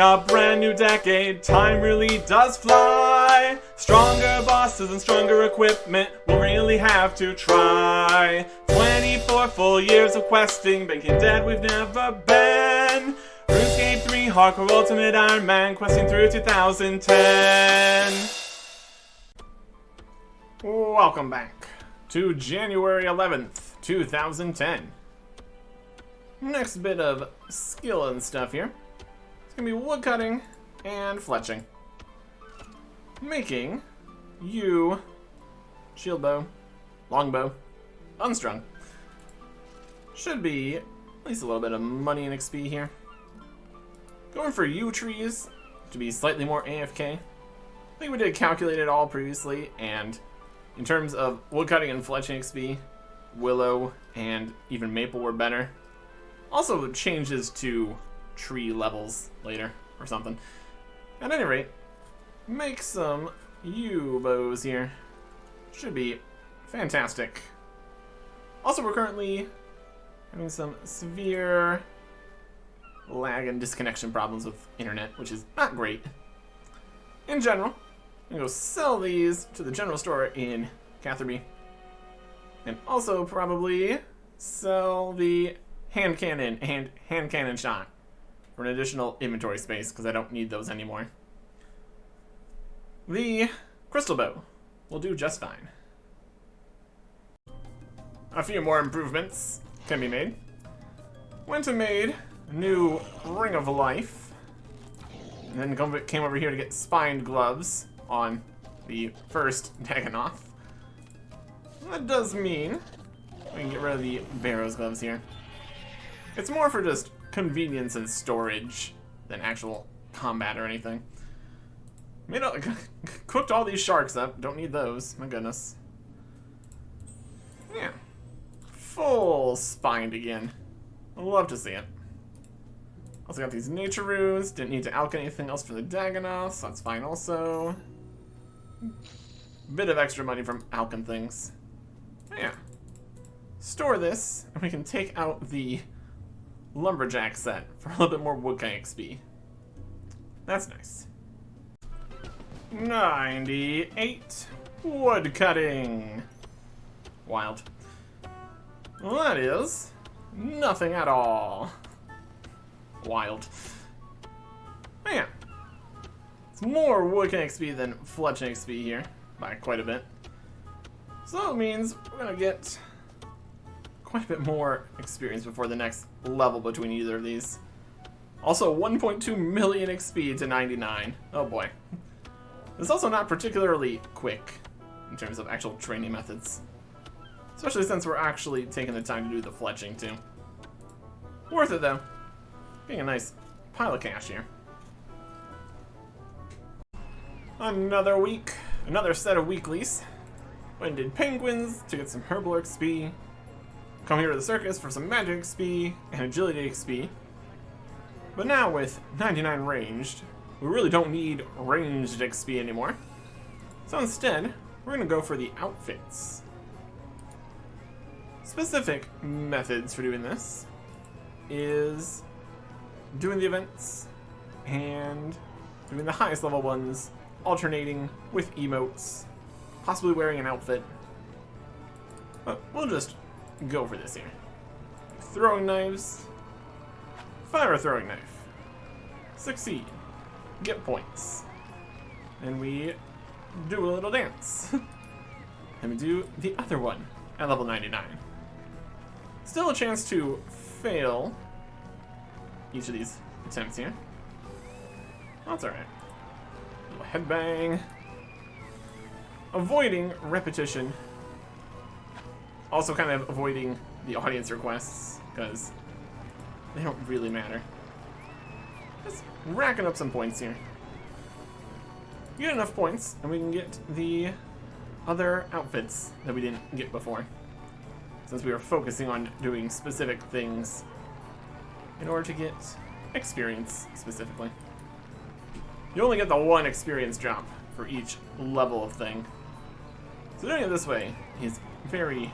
a brand new decade, time really does fly. Stronger bosses and stronger equipment, we'll really have to try. 24 full years of questing, making dead we've never been. RuneScape 3 Hardcore Ultimate Ironman, questing through 2010. Welcome back to January 11th, 2010. Next bit of skill and stuff here. It's gonna be woodcutting and fletching. Making you shield bow, longbow, unstrung. Should be at least a little bit of money and XP here. Going for yew trees to be slightly more AFK. I think we did calculate it all previously, and in terms of woodcutting and fletching XP, willow and even maple were better. Also changes to tree levels later or something. At any rate, make some yew bows here. Should be fantastic. Also, we're currently having some severe lag and disconnection problems with internet, which is not great. In general, I'm gonna go sell these to the general store in Catherby. And also probably sell the hand cannon and hand cannon shot for an additional inventory space because I don't need those anymore. The crystal bow will do just fine. A few more improvements can be made. Went and made a new Ring of Life, and then came over here to get spined gloves on the first Dagonoth. That does mean we can get rid of the Barrow's gloves here. It's more for just convenience and storage than actual combat or anything. Cooked all these sharks up. Don't need those. My goodness. Yeah. Full spined again. I'd love to see it. Also got these nature runes. Didn't need to alch anything else for the Dagonoth, so that's fine also. Bit of extra money from alching things. Yeah. Store this, and we can take out the lumberjack set for a little bit more woodcutting XP. That's nice. 98 woodcutting. Wild. Well, that is nothing at all. Wild. Man. It's more woodcutting XP than fletching XP here by quite a bit. So it means we're gonna get quite a bit more experience before the next level between either of these. Also 1.2 million XP to 99. Oh boy. It's also not particularly quick in terms of actual training methods. Especially since we're actually taking the time to do the fletching too. Worth it though. Getting a nice pile of cash here. Another week. Another set of weeklies. Went and did penguins to get some herbal XP. Come here to the circus for some magic XP and agility XP. But now with 99 ranged, we really don't need ranged XP anymore. So instead, we're going to go for the outfits. Specific methods for doing this is doing the events and doing the highest level ones, alternating with emotes, possibly wearing an outfit. But we'll just go for this here. Throwing knives. Fire a throwing knife. Succeed. Get points. And we do a little dance. And we do the other one at level 99. Still a chance to fail each of these attempts here. That's alright. Little headbang. Avoiding repetition. Also kind of avoiding the audience requests, because they don't really matter. Just racking up some points here. Get enough points, and we can get the other outfits that we didn't get before. Since we were focusing on doing specific things in order to get experience, specifically. You only get the one experience drop for each level of thing. So doing it this way is very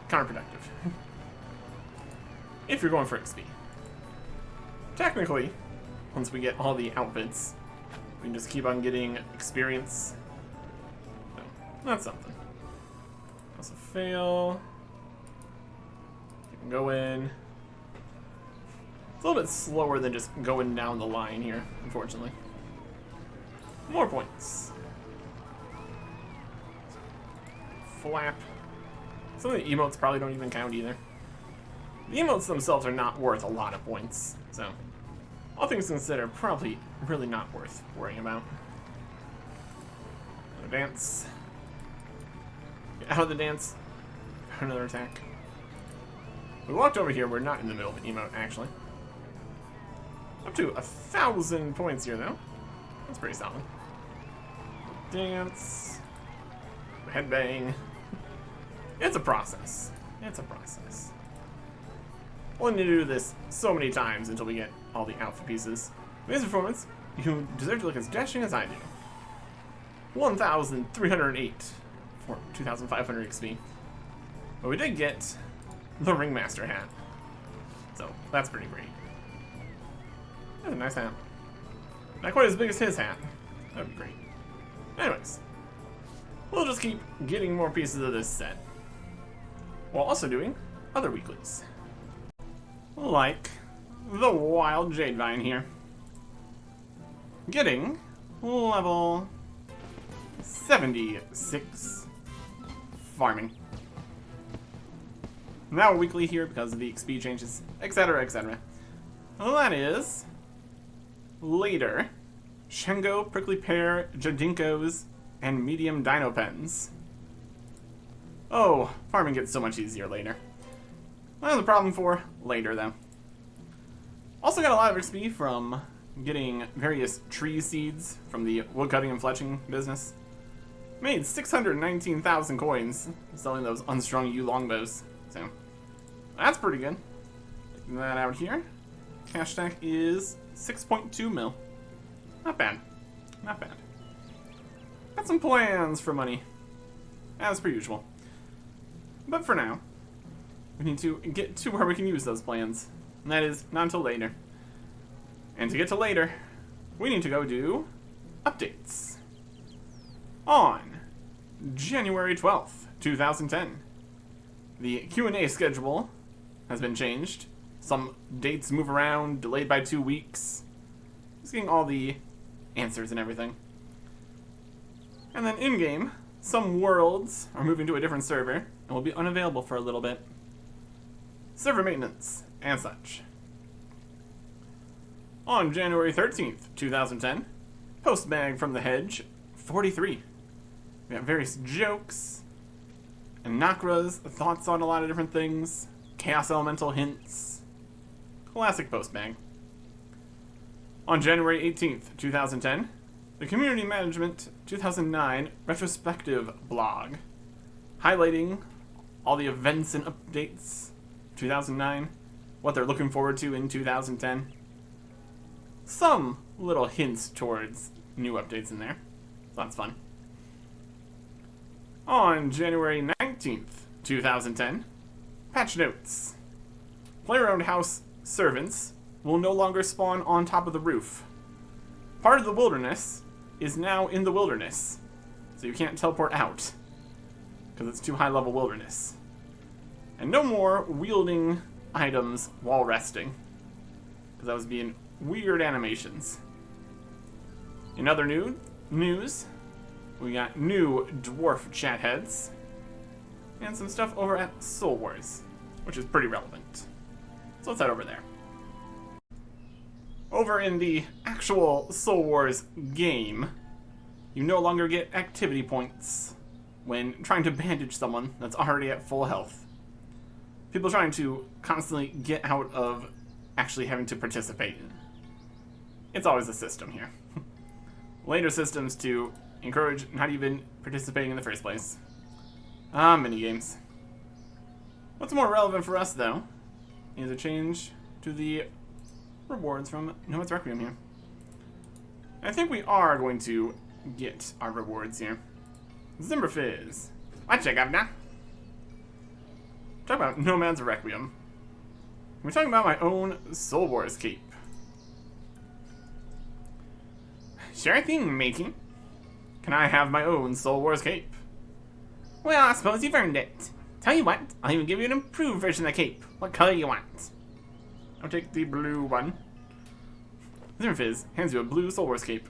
counterproductive. If you're going for XP. Technically, once we get all the outfits. We can just keep on getting experience. So, that's something. Also fail. You can go in. It's a little bit slower than just going down the line here, unfortunately. More points. Flap. Some of the emotes probably don't even count either. The emotes themselves are not worth a lot of points, so all things considered, probably really not worth worrying about. Another dance. Get out of the dance. Another attack. We walked over here. We're not in the middle of an emote, actually. Up to 1,000 points here, though. That's pretty solid. Dance. Headbang. It's a process. It's a process. We'll need to do this so many times until we get all the outfit pieces. Amazing performance. You deserve to look as dashing as I do. 1,308 for 2,500 XP. But we did get the Ringmaster hat. So, that's pretty great. That's a nice hat. Not quite as big as his hat. That'd be great. Anyways. We'll just keep getting more pieces of this set. While also doing other weeklies. Like the Wild Jade Vine here. Getting level 76 farming. Now weekly here because of the XP changes, etc., etc. Well, that is later. Shengo, Prickly Pear, Jadinkos, and medium Dino Pens. Oh, farming gets so much easier later. That's a problem for later, though. Also got a lot of XP from getting various tree seeds from the woodcutting and fletching business. Made 619,000 coins selling those unstrung yew longbows. So, that's pretty good. Taking that out here. Cash stack is 6.2 mil. Not bad. Not bad. Got some plans for money. As per usual. But for now, we need to get to where we can use those plans. And that is not until later. And to get to later, we need to go do updates. On January 12th, 2010, the Q&A schedule has been changed. Some dates move around, delayed by 2 weeks. Just getting all the answers and everything. And then in-game, some worlds are moving to a different server and will be unavailable for a little bit. Server maintenance and such. On January 13th, 2010, Post Bag from the Hedge 43. We got various jokes, and Nakra's thoughts on a lot of different things, Chaos Elemental hints. Classic Post Bag. On January 18th, 2010, the Community Management 2009 Retrospective blog, highlighting all the events and updates 2009, what they're looking forward to in 2010. Some little hints towards new updates in there, so that's fun. On January 19th, 2010, patch notes. Player-owned house servants will no longer spawn on top of the roof. Part of the wilderness is now in the wilderness, so you can't teleport out, because it's too high-level wilderness. And no more wielding items while resting, because that was being weird animations. In other news, we got new dwarf chat heads, and some stuff over at Soul Wars, which is pretty relevant. So let's head over there. Over in the actual Soul Wars game, you no longer get activity points when trying to bandage someone that's already at full health. People trying to constantly get out of actually having to participate. It's always a system here. Later systems to encourage not even participating in the first place. Minigames. What's more relevant for us, though, is a change to the rewards from Nomad's Requiem here. I think we are going to get our rewards here. Zimmerfizz. Watcha, governor. Talk about Nomad's Requiem. We're talking about my own Soul Wars cape. Sure thing, matey. Can I have my own Soul Wars cape? Well, I suppose you've earned it. Tell you what, I'll even give you an improved version of the cape. What color you want? I'll take the blue one. Zimmerfizz hands you a blue Soul Wars cape.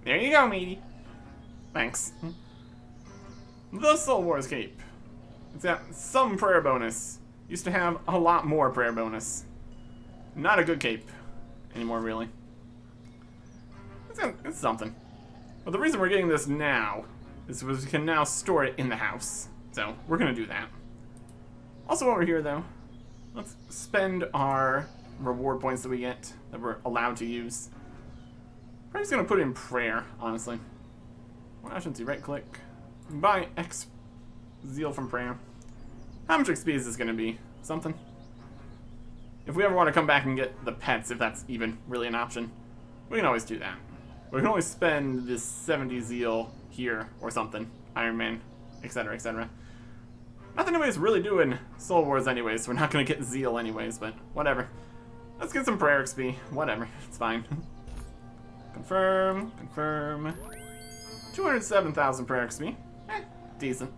There you go, matey. Thanks. The Soul Wars cape. It's got some prayer bonus. Used to have a lot more prayer bonus. Not a good cape anymore, really. It's something. But the reason we're getting this now is because we can now store it in the house. So we're gonna do that. Also, while we're here, though, let's spend our reward points that we get, that we're allowed to use. I'm just gonna put in prayer, honestly. Well, I shouldn't see. Right click. Buy X Zeal from prayer. How much XP is this gonna be? Something. If we ever want to come back and get the pets, if that's even really an option, we can always do that. We can always spend this 70 Zeal here or something. Ironman, etc., etc. Not that anybody's really doing Soul Wars anyways, so we're not going to get Zeal anyways, but whatever. Let's get some prayer XP. Whatever. It's fine. Confirm. Confirm. 207,000 prayer XP. Decent.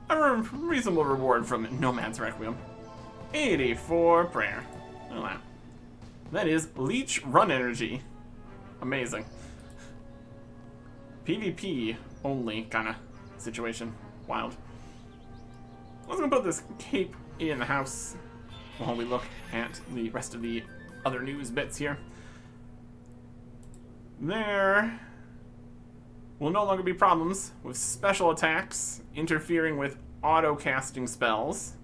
A reasonable reward from Nomad's Requiem. 84 prayer. Look at that. That is Leech Run Energy. Amazing. PvP only kind of situation. Wild. Let's go put this cape in the house while we look at the rest of the other news bits here. There will no longer be problems with special attacks interfering with auto-casting spells,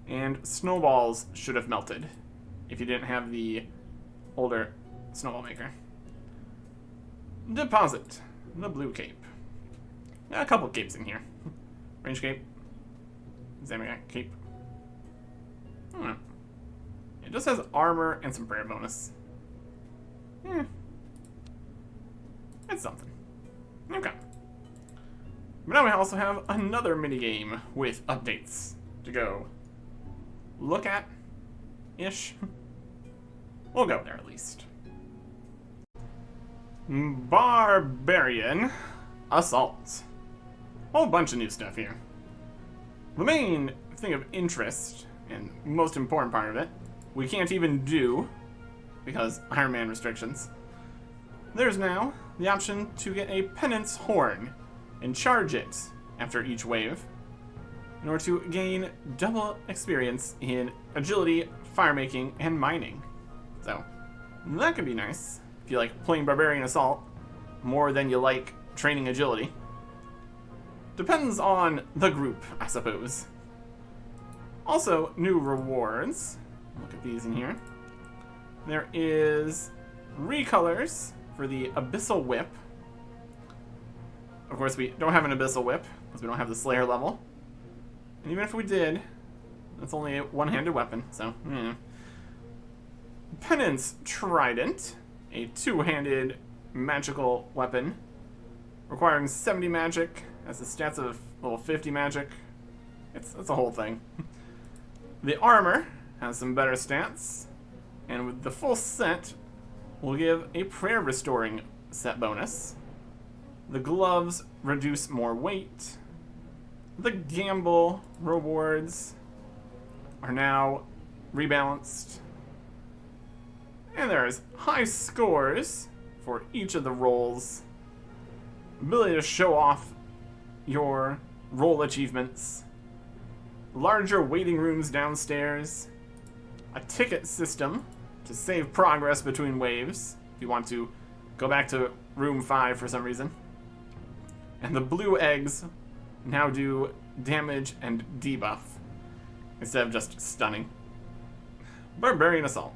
and snowballs should have melted if you didn't have the older snowball maker. Deposit the blue cape. A couple of capes in here. Range cape. Zamiak cape. I don't know. It just has armor and some prayer bonus. It's something. Okay. But now we also have another minigame with updates to go look at. Ish. We'll go there at least. Barbarian Assault. Whole bunch of new stuff here. The main thing of interest, and most important part of it, we can't even do because Ironman restrictions. There's now the option to get a penance horn and charge it after each wave in order to gain double experience in agility, firemaking, and mining. So that could be nice if you like playing Barbarian Assault more than you like training agility. Depends on the group, I suppose. Also, new rewards. Look at these in here. There is recolors for the Abyssal Whip. Of course, we don't have an Abyssal Whip because we don't have the Slayer level. And even if we did, that's only a one-handed weapon, so Penance Trident, a two-handed magical weapon requiring 70 magic, has the stats of level 50 magic. It's a whole thing. The armor has some better stats, and with the full set, we'll give a prayer restoring set bonus. The gloves reduce more weight. The gamble rewards are now rebalanced. And there's high scores for each of the roles. Ability to show off your role achievements. Larger waiting rooms downstairs. A ticket system to save progress between waves if you want to go back to room 5 for some reason. And the blue eggs now do damage and debuff instead of just stunning. Barbarian Assault.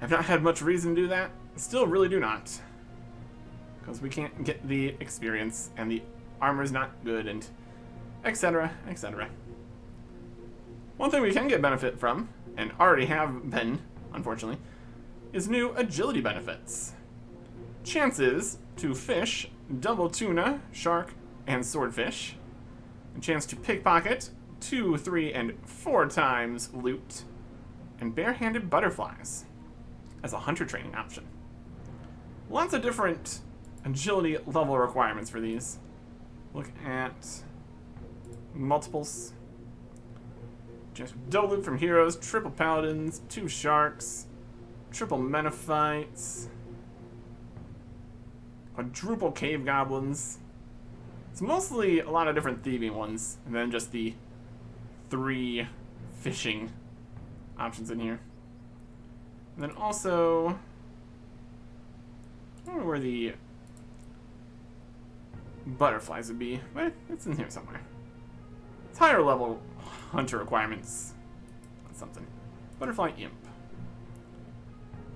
I've not had much reason to do that. Still really do not. Because we can't get the experience and the armor's not good and etc, etc. One thing we can get benefit from, and already have been, unfortunately, is new agility benefits. Chances to fish double tuna, shark, and swordfish. A chance to pickpocket 2, 3, and 4 times loot. And barehanded butterflies as a hunter training option. Lots of different agility level requirements for these. Look at multiples. Just double loop from heroes, triple paladins, 2 sharks, triple menophytes, quadruple cave goblins. It's mostly a lot of different thieving ones, and then just the 3 fishing options in here. And then also, I don't know where the butterflies would be, but it's in here somewhere. It's higher level hunter requirements. That's something. Butterfly Imp.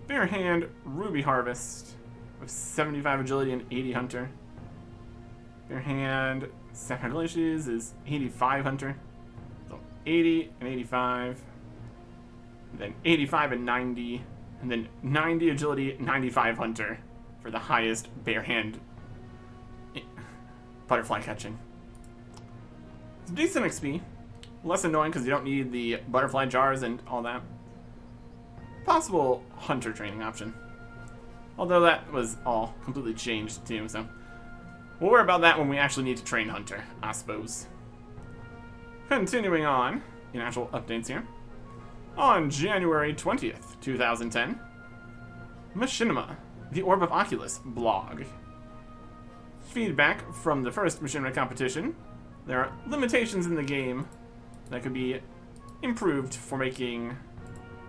Bare Hand Ruby Harvest with 75 agility and 80 hunter. Bare Hand Sapphire Glaciers is 85 hunter. So 80 and 85. And then 85 and 90. And then 90 agility, 95 hunter for the highest bare hand butterfly catching. It's decent XP. Less annoying because you don't need the butterfly jars and all that. Possible hunter training option. Although that was all completely changed too, so we'll worry about that when we actually need to train hunter, I suppose. Continuing on in actual updates here. On January 20th, 2010, Machinima, the Orb of Oculus blog. Feedback from the first Machinima competition. There are limitations in the game that could be improved for making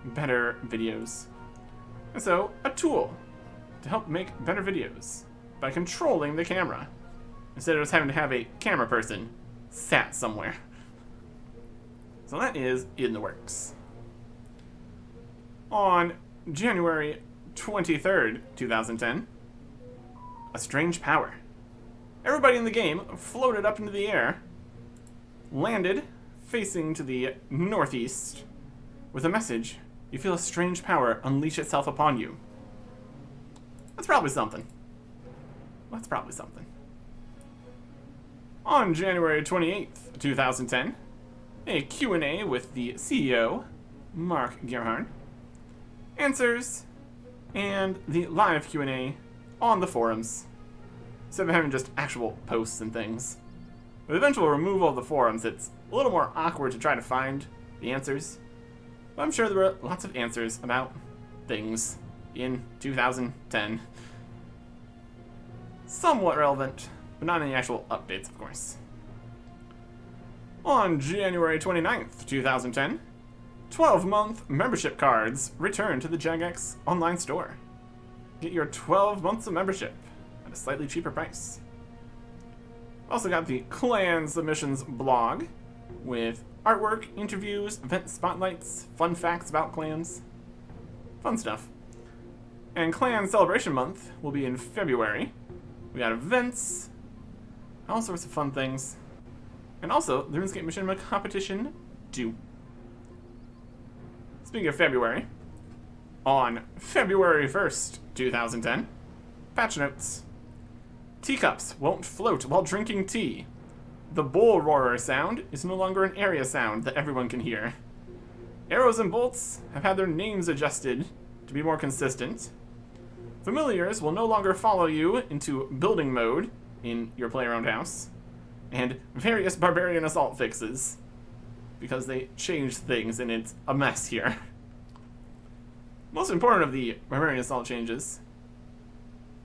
better videos. And so, a tool to help make better videos by controlling the camera, instead of just having to have a camera person sat somewhere. So that is in the works. On January 23rd, 2010, a strange power. Everybody in the game floated up into the air, landed facing to the northeast, with a message: you feel a strange power unleash itself upon you. That's probably something. That's probably something. On January 28th, 2010, a Q&A with the CEO, Mark Gerhardt, answers, and the live Q&A on the forums, instead of having just actual posts and things. With eventual removal of the forums, it's a little more awkward to try to find the answers, but I'm sure there were lots of answers about things in 2010. Somewhat relevant, but not any actual updates, of course. On January 29th, 2010, 12-month membership cards return to the Jagex online store. Get your 12 months of membership at a slightly cheaper price. Also got the clan submissions blog with artwork, interviews, event spotlights, fun facts about clans. Fun stuff. And clan celebration month will be in February. We got events, all sorts of fun things. And also, the RuneScape Machinima competition 2. Speaking of February, on February 1st, 2010, patch notes. Teacups won't float while drinking tea. The bull roarer sound is no longer an area sound that everyone can hear. Arrows and bolts have had their names adjusted to be more consistent. Familiars will no longer follow you into building mode in your player-owned house. And various barbarian assault fixes, because they changed things and it's a mess here. Most important of the barbarian assault changes,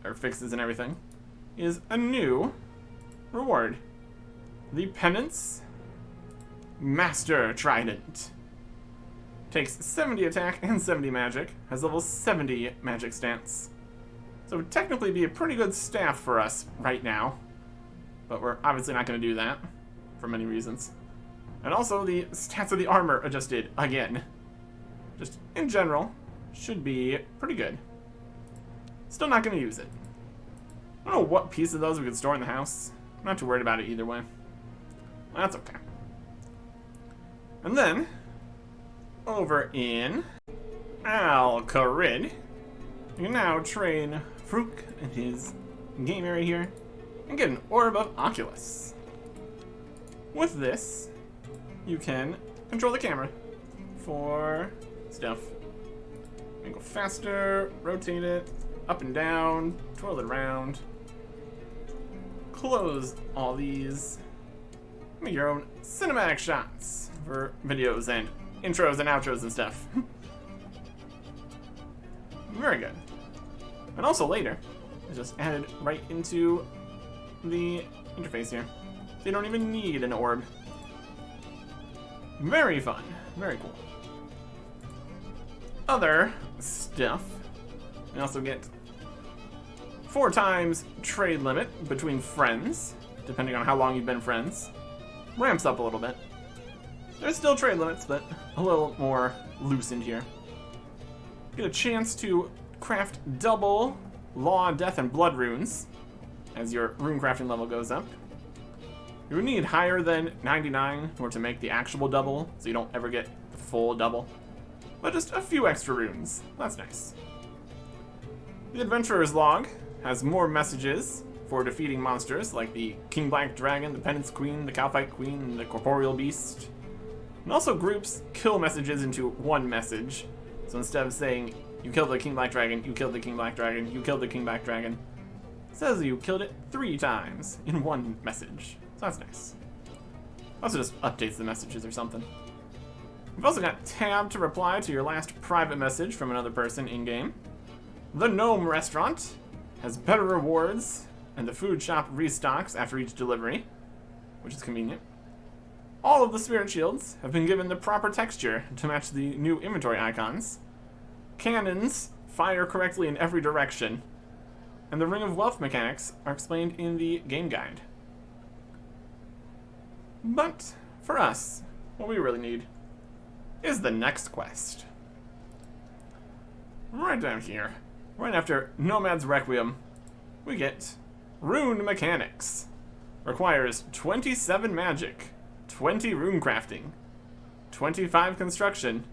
or fixes and everything, is a new reward. The Penance Master Trident. Takes 70 attack and 70 magic, has level 70 magic stance. So it would technically be a pretty good staff for us right now, but we're obviously not going to do that for many reasons. And also the stats of the armor adjusted again. Just in general, should be pretty good. Still not going to use it. I don't know what piece of those we could store in the house. I'm not too worried about it either way. Well, that's okay. And then, over in Al-Kharid, you can now train Fruk in his game area here and get an Orb of Oculus. With this, you can control the camera for stuff. You can go faster, rotate it, up and down, twirl it around. Close all these. Make your own cinematic shots for videos and intros and outros and stuff. Very good. And also later, it's just added right into the interface here. So you don't even need an orb. Very fun. Very cool. Other stuff. You also get 4 times trade limit between friends, depending on how long you've been friends. Ramps up a little bit. There's still trade limits, but a little more loosened here. Get a chance to craft double Law, Death, and Blood runes as your rune crafting level goes up. You would need higher than 99 in order to make the actual double, so you don't ever get the full double. But just a few extra runes. That's nice. The Adventurer's Log has more messages for defeating monsters like the King Black Dragon, the Penance Queen, the Cowfight Queen, and the Corporeal Beast. And also groups kill messages into one message. So instead of saying, you killed the King Black Dragon, you killed the King Black Dragon, you killed the King Black Dragon, it says you killed it 3 times in one message. So that's nice. Also just updates the messages or something. We've also got tab to reply to your last private message from another person in-game. The Gnome Restaurant has better rewards, and the food shop restocks after each delivery, which is convenient. All of the spirit shields have been given the proper texture to match the new inventory icons. Cannons fire correctly in every direction, and the Ring of Wealth mechanics are explained in the game guide. But for us, what we really need is the next quest. Right down here, right after Nomad's Requiem, we get Rune Mechanics. Requires 27 magic, 20 rune crafting, 25 construction,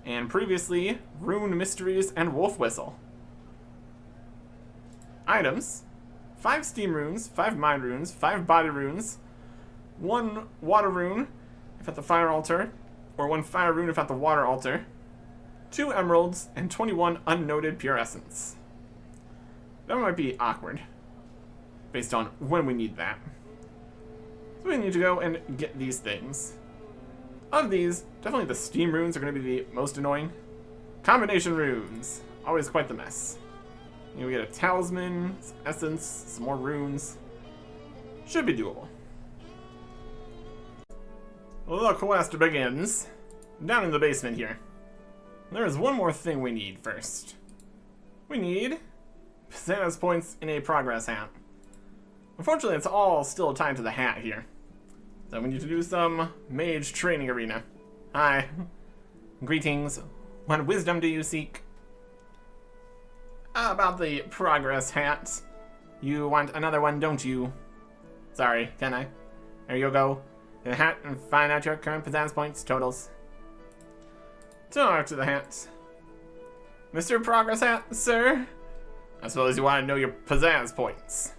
and previously Rune Mysteries and Wolf Whistle. Items: 5 steam runes, 5 mind runes, 5 body runes, 1 water rune if at the fire altar, or 1 fire rune if at the water altar, 2 emeralds, and 21 unnoted pure essence. That might be awkward, based on when we need that. So we need to go and get these things. Of these, definitely the steam runes are going to be the most annoying. Combination runes, always quite the mess. You know, we get a talisman, some essence, some more runes. Should be doable. The quest begins down in the basement here. There is one more thing we need first. We need Pizzazz points in a progress hat. Unfortunately, it's all still tied to the hat here. So we need to do some mage training arena. Hi. Greetings. What wisdom do you seek? About the progress hat. You want another one, don't you? Sorry, can I? There you go. The hat and find out your current Pizzazz points totals. Talk to the hat. Mr. Progress Hat, sir? I suppose you want to know your Pizzazz points.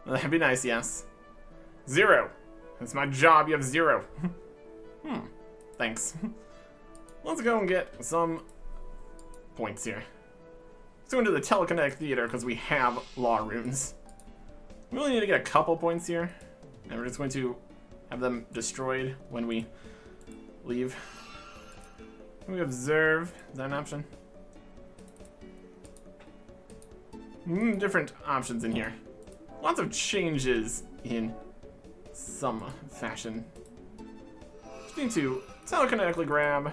That'd be nice, yes. 0. That's my job, you have 0. Thanks. Let's go and get some points here. Let's go into the telekinetic theater because we have law runes. We only need to get a couple points here, and we're just going to have them destroyed when we leave. Can we observe? Is that an option? Different options in here. Lots of changes in some fashion. Just need to telekinetically grab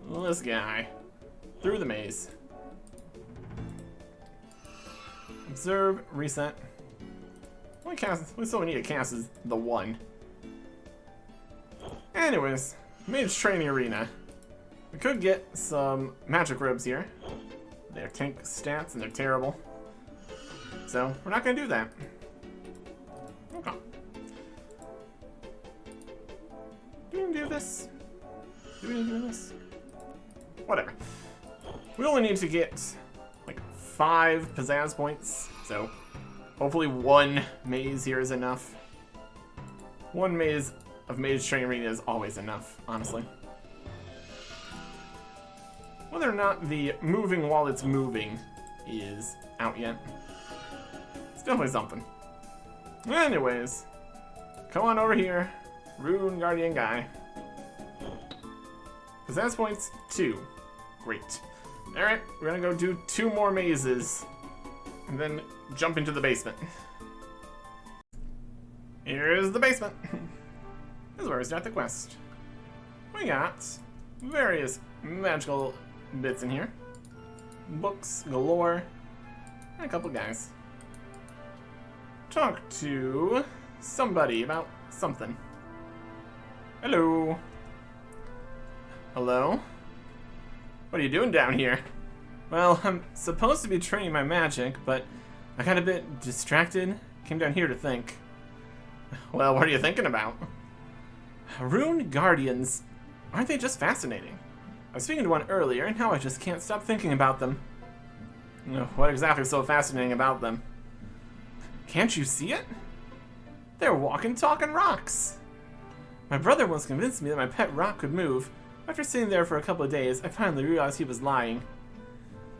this guy through the maze. Observe, reset. We still need to cast is the 1. Anyways, mage training arena. We could get some magic robes here. They're tank stats and they're terrible. So we're not gonna do that. Okay. Do we need to do this? Do we need to do this? Whatever. We only need to get like 5 Pizzazz points, so hopefully 1 maze here is enough. 1 maze of mage training arena is always enough, honestly. Whether or not the moving while it's moving is out yet. It's definitely something. Anyways, come on over here, Rune Guardian guy. Possess points 2. Great. Alright, we're gonna go do 2 more mazes. And then jump into the basement. Here's the basement. This is where we start the quest. We got various magical bits in here. Books galore. And a couple guys. Talk to somebody about something. Hello. Hello? What are you doing down here? Well, I'm supposed to be training my magic, but I got a bit distracted. Came down here to think. Well, what are you thinking about? Rune Guardians. Aren't they just fascinating? I was speaking to one earlier, and now I just can't stop thinking about them. What exactly is so fascinating about them? Can't you see it? They're walking, talking rocks. My brother once convinced me that my pet rock could move. After sitting there for a couple of days, I finally realized he was lying.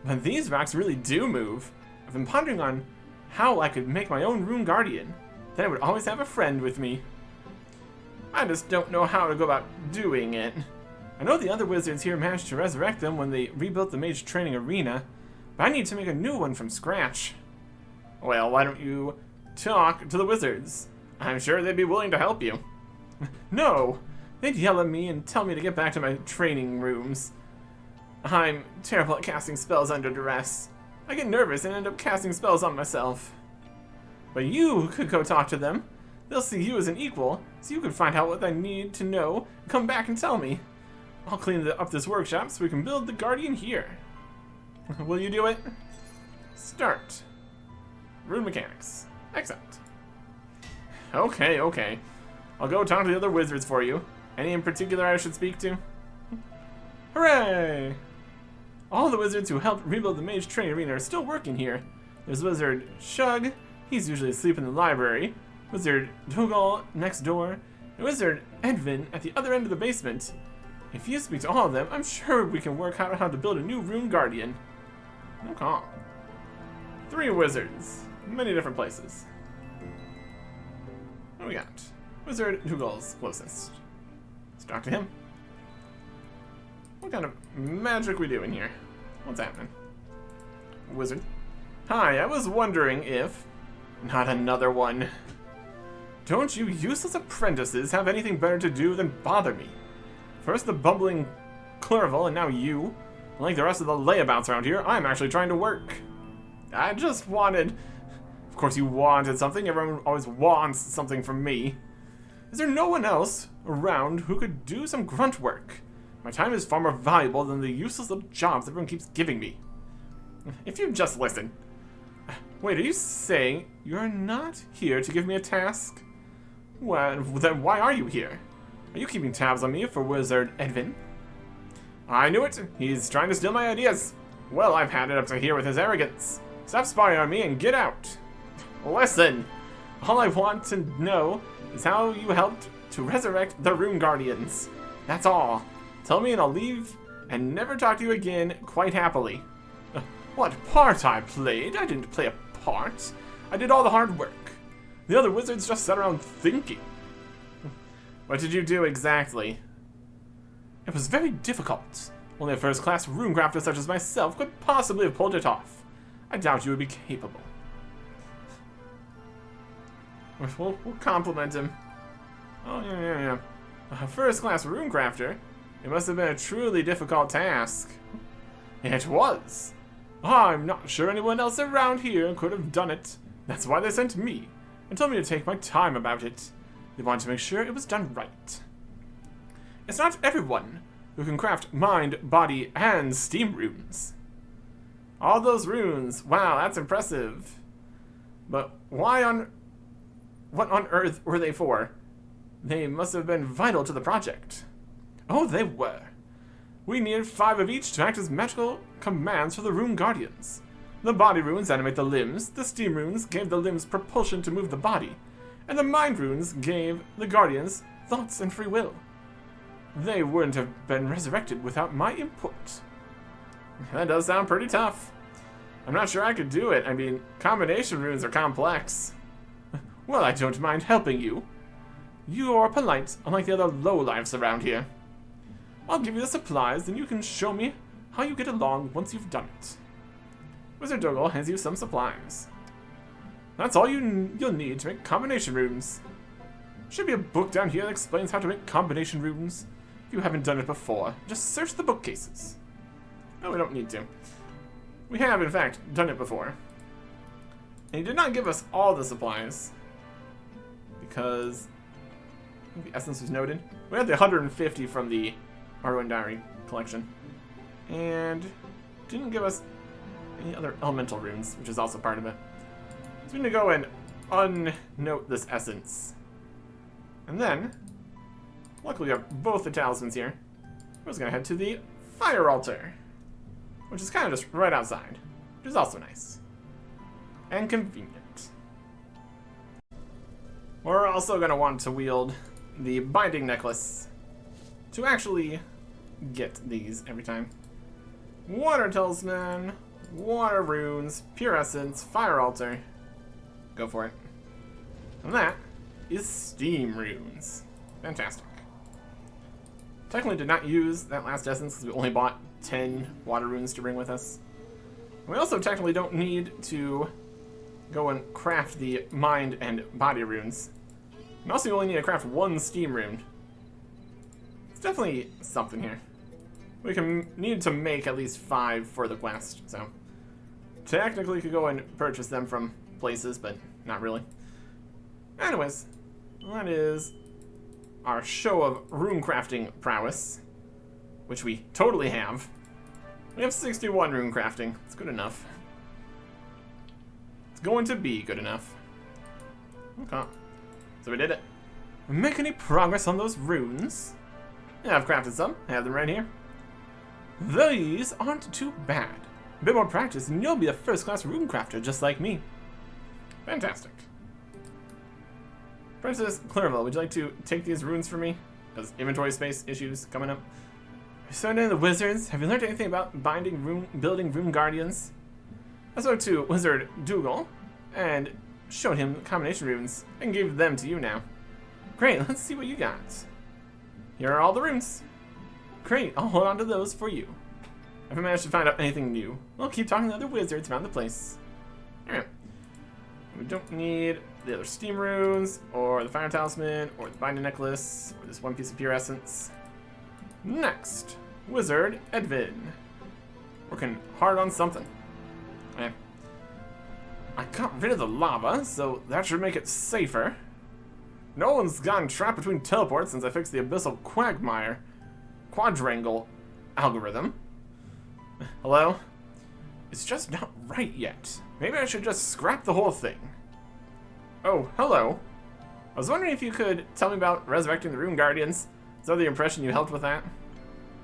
But these rocks really do move. I've been pondering on how I could make my own Rune Guardian. Then I would always have a friend with me. I just don't know how to go about doing it. I know the other wizards here managed to resurrect them when they rebuilt the mage training arena, but I need to make a new one from scratch. Well, why don't you talk to the wizards? I'm sure they'd be willing to help you. No! They'd yell at me and tell me to get back to my training rooms. I'm terrible at casting spells under duress. I get nervous and end up casting spells on myself. But you could go talk to them. They'll see you as an equal, so you can find out what I need to know and come back and tell me. I'll clean up this workshop so we can build the Guardian here. Will you do it? Start. Rune mechanics. Accept. Okay. I'll go talk to the other wizards for you. Any in particular I should speak to? Hooray! All the wizards who helped rebuild the mage training arena are still working here. There's Wizard Shug, he's usually asleep in the library. Wizard Dougal next door. And Wizard Edvin at the other end of the basement. If you speak to all of them, I'm sure we can work out how to build a new Rune Guardian. Okay. 3 wizards. Many different places. What do we got? Wizard Dougal's closest. Let's talk to him. What kind of magic we doing here? What's happening? Wizard. Hi, I was wondering if... Not another one. Don't you useless apprentices have anything better to do than bother me? First the bumbling Clerval, and now you. Like the rest of the layabouts around here, I'm actually trying to work. I just wanted... Of course you wanted something, everyone always wants something from me. Is there no one else around who could do some grunt work? My time is far more valuable than the useless little jobs everyone keeps giving me. If you just listen. Wait, are you saying you're not here to give me a task? Well, then why are you here? Are you keeping tabs on me for Wizard Edvin? I knew it! He's trying to steal my ideas! Well, I've had it up to here with his arrogance. Stop spying on me and get out! Listen! All I want to know is how you helped to resurrect the Rune Guardians. That's all. Tell me and I'll leave and never talk to you again quite happily. What part I played? I didn't play a part. I did all the hard work. The other wizards just sat around thinking. What did you do exactly? It was very difficult. Only a first-class runecrafter such as myself could possibly have pulled it off. I doubt you would be capable. We'll compliment him. Oh, yeah. A first-class runecrafter? It must have been a truly difficult task. It was. I'm not sure anyone else around here could have done it. That's why they sent me, and told me to take my time about it. They wanted to make sure it was done right. It's not everyone who can craft mind, body, and steam runes. All those runes, wow, that's impressive. But what on earth were they for? They must have been vital to the project. Oh, they were. We needed 5 of each to act as magical commands for the Rune Guardians. The body runes animate the limbs, the steam runes gave the limbs propulsion to move the body, and the mind runes gave the Guardians thoughts and free will. They wouldn't have been resurrected without my input. That does sound pretty tough. I'm not sure I could do it. I mean, combination runes are complex. Well, I don't mind helping you. You are polite, unlike the other lowlifes around here. I'll give you the supplies, and you can show me how you get along once you've done it. Wizard Dougal hands you some supplies. That's all you'll need to make combination runes. Should be a book down here that explains how to make combination runes. If you haven't done it before, just search the bookcases. No, we don't need to. We have, in fact, done it before. And he did not give us all the supplies. Because the essence was noted. We had the 150 from the Arwen Diary collection. And didn't give us any other elemental runes, which is also part of it. So we need to go and unnote this essence. And then, luckily we have both the talismans here. We're just going to head to the fire altar, which is kind of just right outside, which is also nice. And convenient. We're also going to want to wield the binding necklace to actually get these every time. Water talisman, water runes, pure essence, fire altar. Go for it. And that is steam runes. Fantastic. Technically did not use that last essence because we only bought 10 water runes to bring with us. We also technically don't need to go and craft the mind and body runes. We also only need to craft 1 steam rune. It's definitely something here. We can need to make at least 5 for the quest, so technically could go and purchase them from places, but not really. Anyways, that is our show of rune crafting prowess, which we totally have. We have 61 rune crafting. It's good enough. It's going to be good enough. Okay. So we did it. Make any progress on those runes? Yeah, I've crafted some. I have them right here. These aren't too bad. A bit more practice and you'll be a first-class rune crafter just like me. Fantastic. Princess Clairville, would you like to take these runes for me? Because inventory space issues coming up. So into the wizards, have you learned anything about building rune guardians? I spoke to Wizard Dougal and showed him combination runes and gave them to you now. Great, let's see what you got. Here are all the runes. Great, I'll hold on to those for you. If I manage to find out anything new, we'll keep talking to other wizards around the place. Alright. We don't need the other steam runes, or the fire talisman, or the binding necklace, or this 1 piece of pure essence. Next, Wizard Edvin. Working hard on something. Okay. I got rid of the lava, so that should make it safer. No one's gotten trapped between teleports since I fixed the abyssal quagmire quadrangle algorithm. Hello? It's just not right yet. Maybe I should just scrap the whole thing. Oh, hello. I was wondering if you could tell me about resurrecting the Rune Guardians. Is that the impression you helped with that?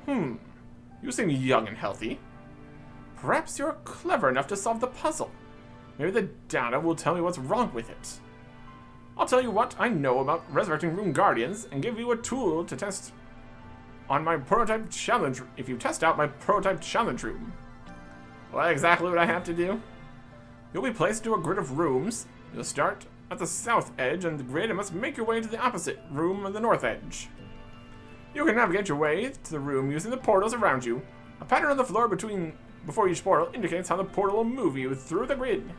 You seem young and healthy. Perhaps you're clever enough to solve the puzzle. Maybe the data will tell me what's wrong with it. I'll tell you what I know about resurrecting Rune Guardians and give you a tool to test on my prototype challenge if you test out my prototype challenge room. Well, exactly what I have to do. You'll be placed into a grid of rooms. You'll start at the south edge of the grid and must make your way to the opposite room on the north edge. You can navigate your way to the room using the portals around you. A pattern on the floor before each portal indicates how the portal will move you through the grid.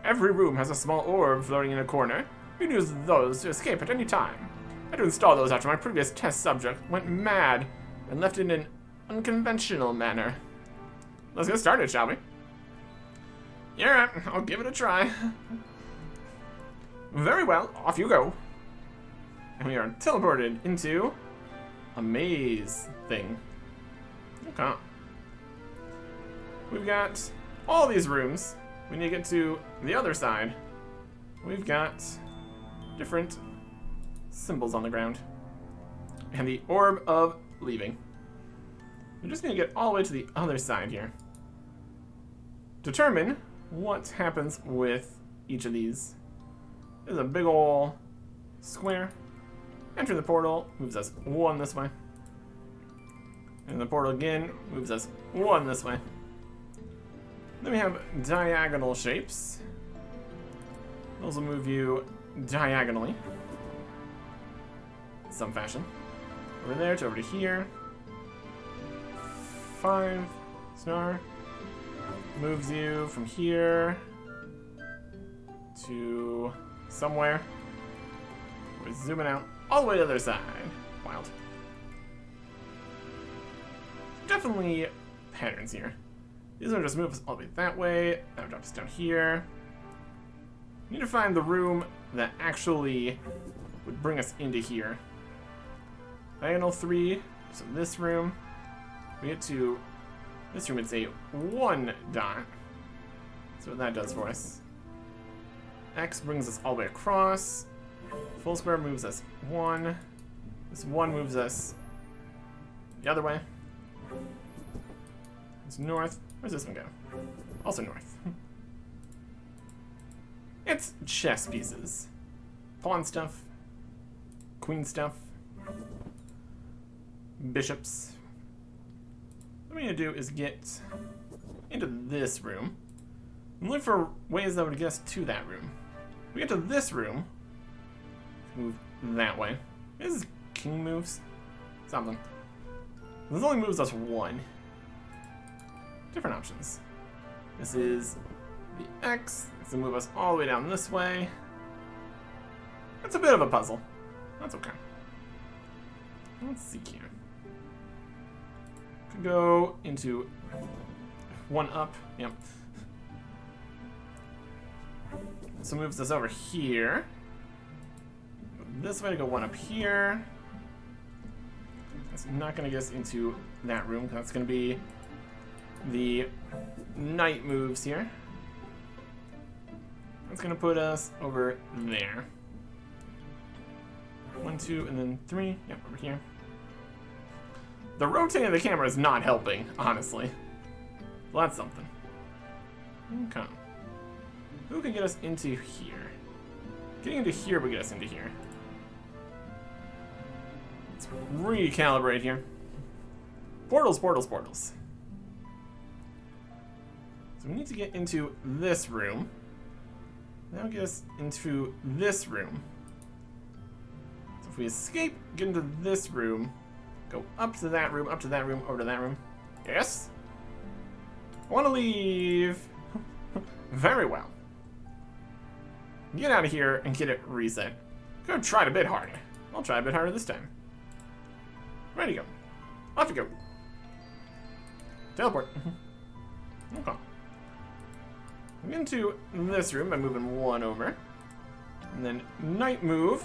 Every room has a small orb floating in a corner. You can use those to escape at any time. I had to install those after my previous test subject went mad and left in an unconventional manner. Let's get started, shall we? Yeah, I'll give it a try. Very well, off you go. And we are teleported into a maze thing. Okay. We've got all these rooms. We need to get to the other side. We've got different symbols on the ground. And the orb of leaving. We just need to get all the way to the other side here. Determine what happens with each of these. There's a big ol' square. Enter the portal, moves us 1 this way. And the portal again moves us 1 this way. Then we have diagonal shapes. Those will move you diagonally. In some fashion. Over there to over to here. 5 star. Moves you from here to somewhere. We're zooming out all the way to the other side. Wild. Definitely patterns here. These will just move us all the way that way. That drops us down here. We need to find the room that actually would bring us into here. Diagonal 3, so this room. We get to this room, it's a 1 dot. So what that does for us. X brings us all the way across. Full square moves us 1. This 1 moves us the other way. It's north. Where's this one go? Also north. It's chess pieces. Pawn stuff. Queen stuff. Bishops. What we need to do is get into this room and look for ways that would get us to that room. We get to this room. Move that way. This is king moves. Something. This only moves us 1. Different options. This is the X. It's gonna move us all the way down this way. It's a bit of a puzzle. That's okay. Let's see here. Could go into 1 up. Yep. So moves us over here. This way to go 1 up here. That's not going to get us into that room. That's going to be the knight moves here. That's going to put us over there. 1, 2, and then 3. Yep, over here. The rotating of the camera is not helping, honestly. Well, that's something. Okay. Who can get us into here? Getting into here would get us into here. Let's recalibrate here. Portals, portals, portals. So we need to get into this room. That'll get us into this room. So if we escape, get into this room, go up to that room, up to that room, over to that room. Yes? I want to leave. Very well. Get out of here and get it reset. Could have tried a bit harder. I'll try a bit harder this time. Ready to go. Off you go. Teleport. Okay. Get into this room by moving 1 over. And then knight move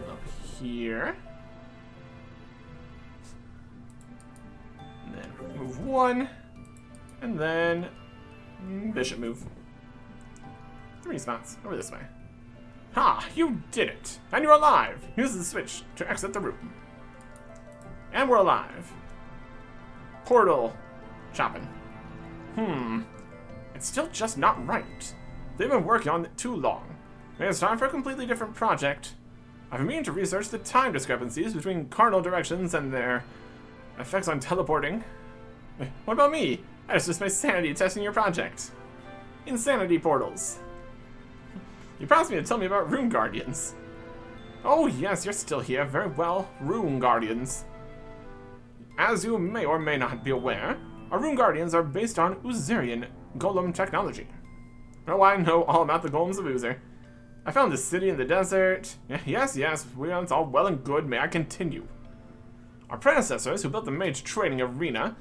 up here. And then move 1. And then bishop move. 3 spots over this way. Ha! You did it! And you're alive! Use the switch to exit the room. And we're alive. Portal. Chopping. It's still just not right. They've been working on it too long. Maybe it's time for a completely different project. I've been meaning to research the time discrepancies between cardinal directions and their effects on teleporting. What about me? I just missed my sanity testing your project. Insanity portals. You promised me to tell me about Rune Guardians. Oh yes, you're still here. Very well. Rune Guardians. As you may or may not be aware, our Rune Guardians are based on Uzerian golem technology. Oh, I know all about the golems of Uzer. I found this city in the desert. Yes, it's all well and good. May I continue? Our predecessors, who built the mage training arena,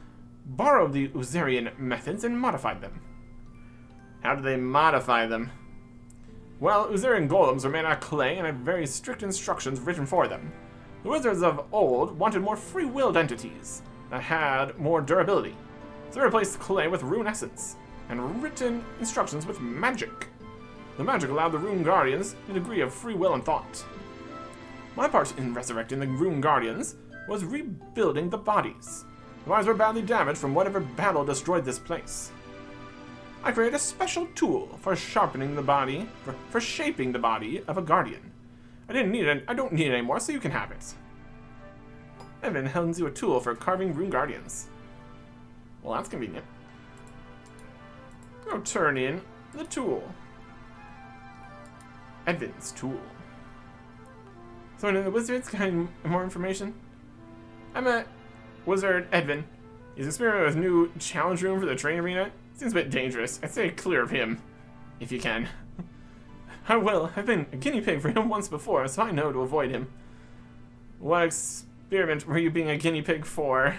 borrowed the Uzerian methods and modified them. How did they modify them? Well, Uzerian golems are made out of clay and had very strict instructions written for them. The wizards of old wanted more free-willed entities that had more durability, so they replaced clay with rune essence and written instructions with magic. The magic allowed the Rune Guardians a degree of free will and thought. My part in resurrecting the Rune Guardians was rebuilding the bodies. The bodies were badly damaged from whatever battle destroyed this place. I created a special tool for sharpening the body, for shaping the body of a guardian. I don't need it anymore, so you can have it. Evan hands you a tool for carving Rune Guardians. Well, that's convenient. now turn in the tool. Edvin's tool. Someone in the wizards got any more information? I met Wizard Edvin. He's experimenting with new challenge room for the training arena. Seems a bit dangerous. I'd stay clear of him, if you can. I will. I've been a guinea pig for him once before, so I know to avoid him. What experiment were you being a guinea pig for?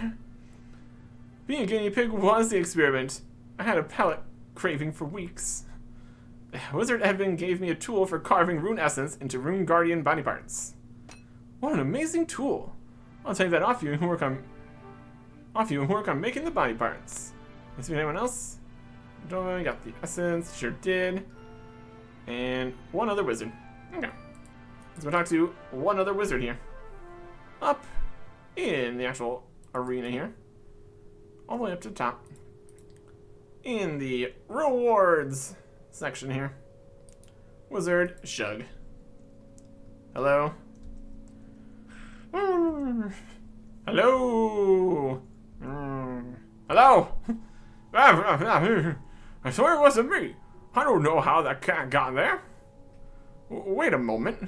Being a guinea pig was the experiment. I had a palate craving for weeks. Wizard Edvin gave me a tool for carving rune essence into rune guardian body parts. What an amazing tool! I'll take that off you and work on making the body parts. Is there anyone else? Don't got the essence, sure did. And one other wizard. Okay. Let's go talk to one other wizard here. Up in the actual arena here. All the way up to the top. In the rewards section here. Wizard Shug. Hello? Hello? Hello? I swear it wasn't me. I don't know how that cat got there. Wait a moment.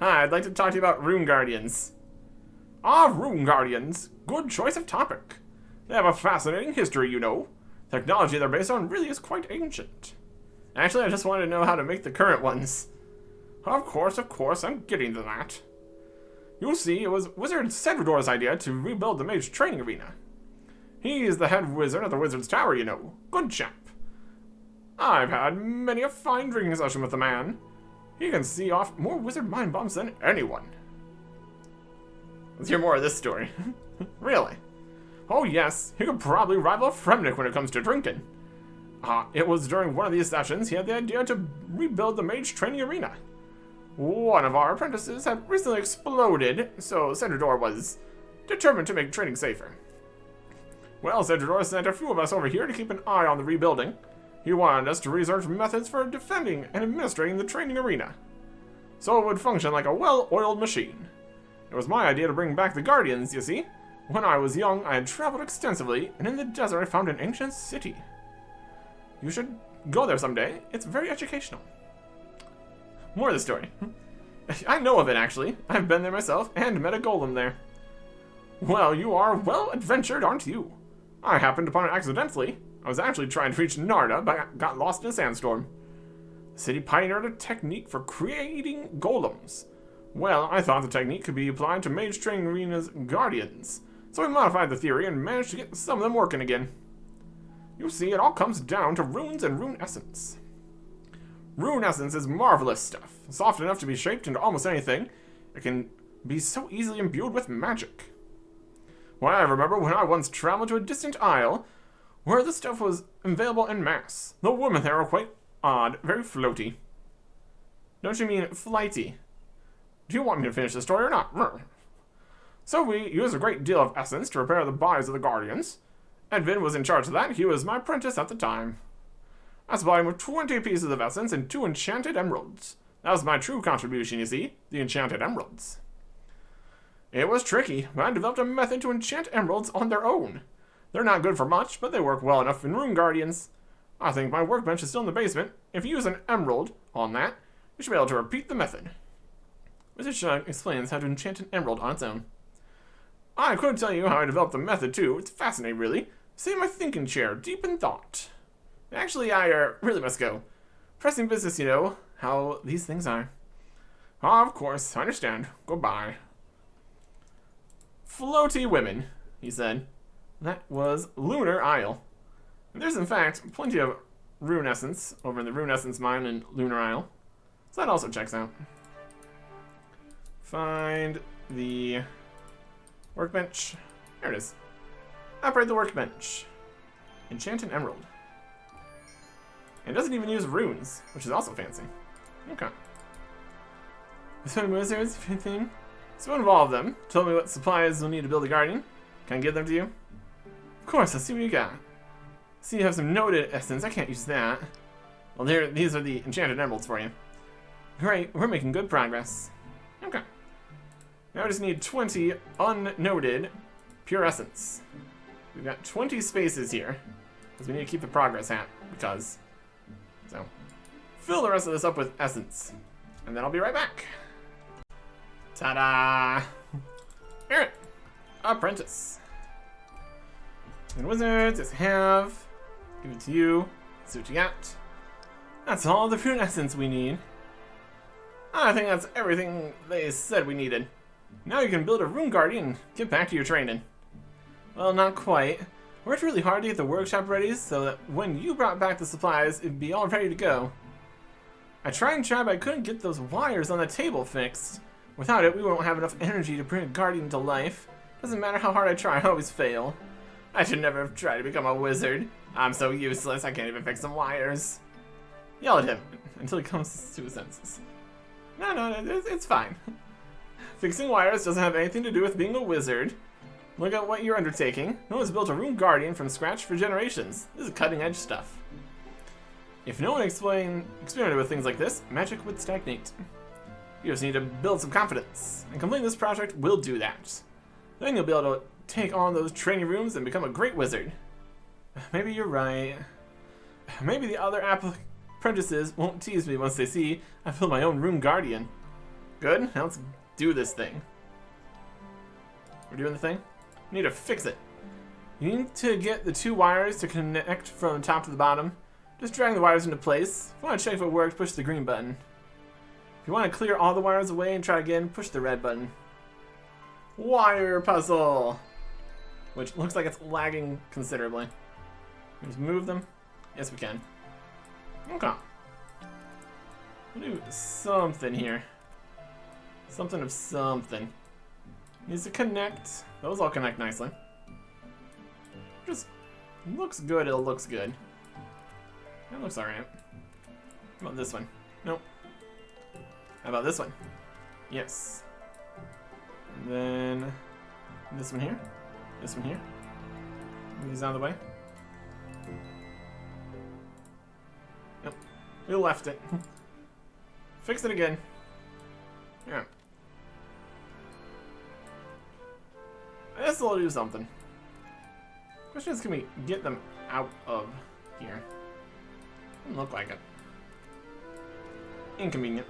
Hi, I'd like to talk to you about Rune Guardians. Ah, Rune Guardians. Good choice of topic. They have a fascinating history, you know. Technology they're based on really is quite ancient. Actually, I just wanted to know how to make the current ones. Of course, I'm getting to that. You'll see, it was Wizard Cedrador's idea to rebuild the mage training arena. He is the head wizard at the Wizard's Tower, you know. Good chap. I've had many a fine drinking session with the man. He can see off more wizard mind bombs than anyone. Let's hear more of this story. Really? Oh yes, he could probably rival Fremnik when it comes to drinking. It was during one of these sessions he had the idea to rebuild the mage training arena. One of our apprentices had recently exploded, so Cedrador was determined to make training safer. Well, Cedrador sent a few of us over here to keep an eye on the rebuilding. He wanted us to research methods for defending and administrating the training arena, so it would function like a well-oiled machine. It was my idea to bring back the Guardians, you see. When I was young, I had traveled extensively, and in the desert I found an ancient city. You should go there someday. It's very educational. More of the story. I know of it, actually. I've been there myself and met a golem there. Well, you are well adventured, aren't you? I happened upon it accidentally. I was actually trying to reach Narda, but got lost in a sandstorm. The city pioneered a technique for creating golems. Well, I thought the technique could be applied to mage training arena's guardians, so we modified the theory and managed to get some of them working again. You see, it all comes down to runes and rune essence. Rune essence is marvelous stuff, soft enough to be shaped into almost anything. It can be so easily imbued with magic. Well, I remember when I once traveled to a distant isle where the stuff was available en masse. The women there were quite odd, very floaty. Don't you mean flighty? Do you want me to finish the story or not? So we used a great deal of essence to repair the bodies of the guardians. Edvin was in charge of that. He was my apprentice at the time. I supplied him with 20 pieces of essence and 2 enchanted emeralds. That was my true contribution, you see, the enchanted emeralds. It was tricky, but I developed a method to enchant emeralds on their own. They're not good for much, but they work well enough in Rune Guardians. I think my workbench is still in the basement. If you use an emerald on that, you should be able to repeat the method. Wizard Shug explains how to enchant an emerald on its own. I could tell you how I developed the method too. It's fascinating, really. Sit in my thinking chair, deep in thought. Actually, I really must go. Pressing business, you know, how these things are. Of course, I understand. Goodbye. Floaty women, he said. That was Lunar Isle. And there's, in fact, plenty of rune essence over in the rune essence mine in Lunar Isle. So that also checks out. Find the workbench. There it is. Operate the workbench. Enchant an emerald. And it doesn't even use runes, which is also fancy. Okay. So wizards, thing. So one of all of them. Tell me what supplies you'll need to build a guardian. Can I give them to you? Of course, let's see what you got. See, you have some noted essence. I can't use that. Well, these are the enchanted emeralds for you. Great, we're making good progress. Okay. Now I just need 20 unnoted pure essence. We've got 20 spaces here. Because we need to keep the progress hat. Because. So. Fill the rest of this up with essence. And then I'll be right back. Ta-da! Aaron! Apprentice. And wizards, just have. Give it to you. See what you got. That's all the rune essence we need. I think that's everything they said we needed. Now you can build a rune guardian and get back to your training. Well, not quite. Worked really hard to get the workshop ready so that when you brought back the supplies, it'd be all ready to go. I tried, but I couldn't get those wires on the table fixed. Without it, we won't have enough energy to bring a guardian to life. Doesn't matter how hard I try, I always fail. I should never have tried to become a wizard. I'm so useless, I can't even fix some wires. Yell at him until he comes to his senses. No, it's fine. Fixing wires doesn't have anything to do with being a wizard. Look at what you're undertaking. No one's built a rune guardian from scratch for generations. This is cutting edge stuff. If no one experimented with things like this, magic would stagnate. You just need to build some confidence, and completing this project will do that. Then you'll be able to take on those training rooms and become a great wizard. Maybe you're right. Maybe the other apprentices won't tease me once they see I built my own rune guardian. Good, now let's do this thing. We're doing the thing? We need to fix it. You need to get the 2 wires to connect from the top to the bottom. Just drag the wires into place. If you want to check if it works, push the green button. If you want to clear all the wires away and try again, push the red button. Wire puzzle! Which looks like it's lagging considerably. Just move them. Yes, we can. Okay. We'll do something here. Something of something. Needs to connect. Those all connect nicely. Just looks good, it looks good. That looks alright. How about this one? Nope. How about this one? Yes. And then this one here. This one here. Move these out of the way. Nope. We left it. Fix it again. Yeah. I guess they'll do something. Question is, can we get them out of here? Doesn't look like it. Inconvenient.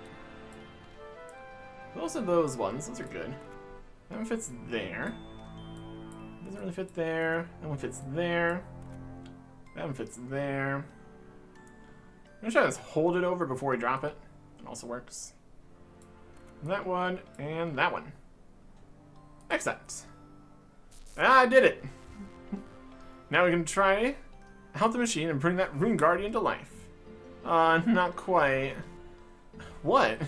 Those are those ones. Those are good. That one fits there. Doesn't really fit there. That one fits there. That one fits there. I'm gonna try to just hold it over before we drop it. It also works. That one and that one. Excellent. I did it! Now we can try out the machine and bring that rune guardian to life. Not quite. What?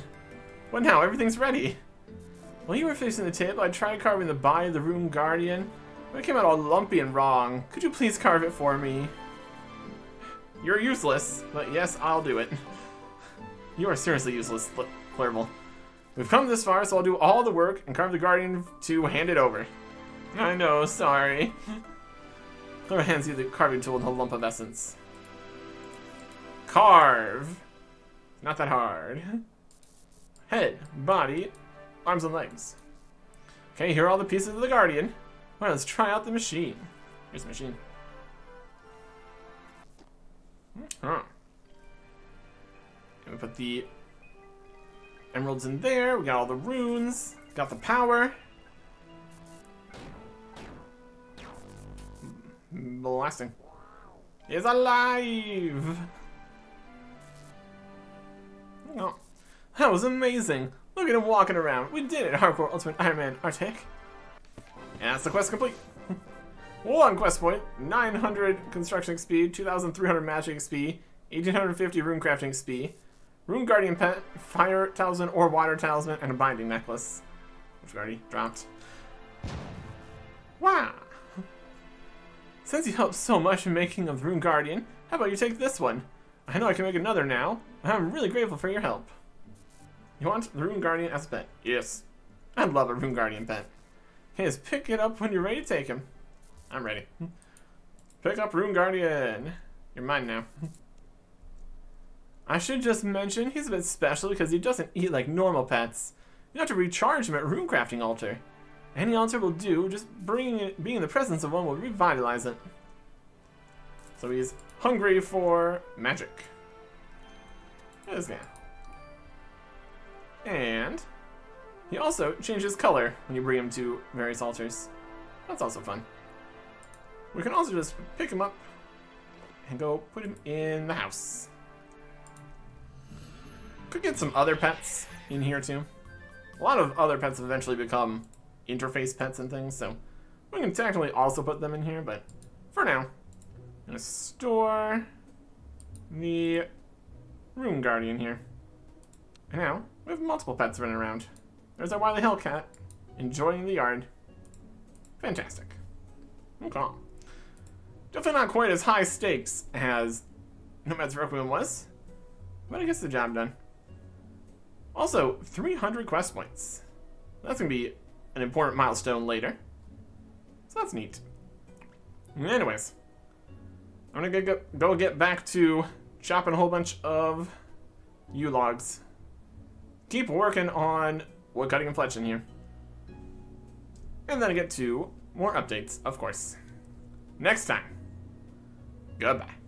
What now? Everything's ready. While you were fixing the table, I tried carving the body of the rune guardian, but it came out all lumpy and wrong. Could you please carve it for me? You're useless, but yes, I'll do it. You are seriously useless, Clerval. We've come this far, so I'll do all the work and carve the guardian to hand it over. I know, sorry. Clara hands you the carving tool and a lump of essence. Carve. Not that hard. Head, body, arms and legs. Okay, here are all the pieces of the guardian. Well, let's try out the machine. Here's the machine. Huh. And we put the emeralds in there. We got all the runes. Got the power. Blasting. Is alive! Oh, that was amazing. Look at him walking around. We did it, Hardcore Ultimate Ironman Artic. And that's the quest complete. 1 quest point, 900 construction XP, 2,300 magic XP, 1,850 rune crafting XP, rune guardian pet, fire talisman or water talisman, and a binding necklace, which we already dropped. Wow! Since you helped so much in making of the rune guardian, how about you take this one? I know I can make another now. I'm really grateful for your help. You want the rune guardian as a pet? Yes. I love a rune guardian pet. Okay, just pick it up when you're ready to take him. I'm ready. Pick up rune guardian. You're mine now. I should just mention he's a bit special because he doesn't eat like normal pets. You have to recharge him at rune crafting altar. Any altar will do, just being in the presence of one will revitalize it. So he's hungry for magic. This guy. And he also changes color when you bring him to various altars. That's also fun. We can also just pick him up and go put him in the house. Could get some other pets in here too. A lot of other pets have eventually become interface pets and things, so we can technically also put them in here, but for now, I'm gonna store the Rune Guardian here. And now, we have multiple pets running around. There's our Wily Hellcat, enjoying the yard. Fantastic. Okay. Definitely not quite as high stakes as Nomad's Requiem was, but it gets the job done. Also, 300 quest points. That's going to be an important milestone later. So that's neat. Anyways, I'm going to go get back to chopping a whole bunch of U-logs. Keep working on wood cutting and fletching here. And then I get to more updates, of course. Next time. Goodbye.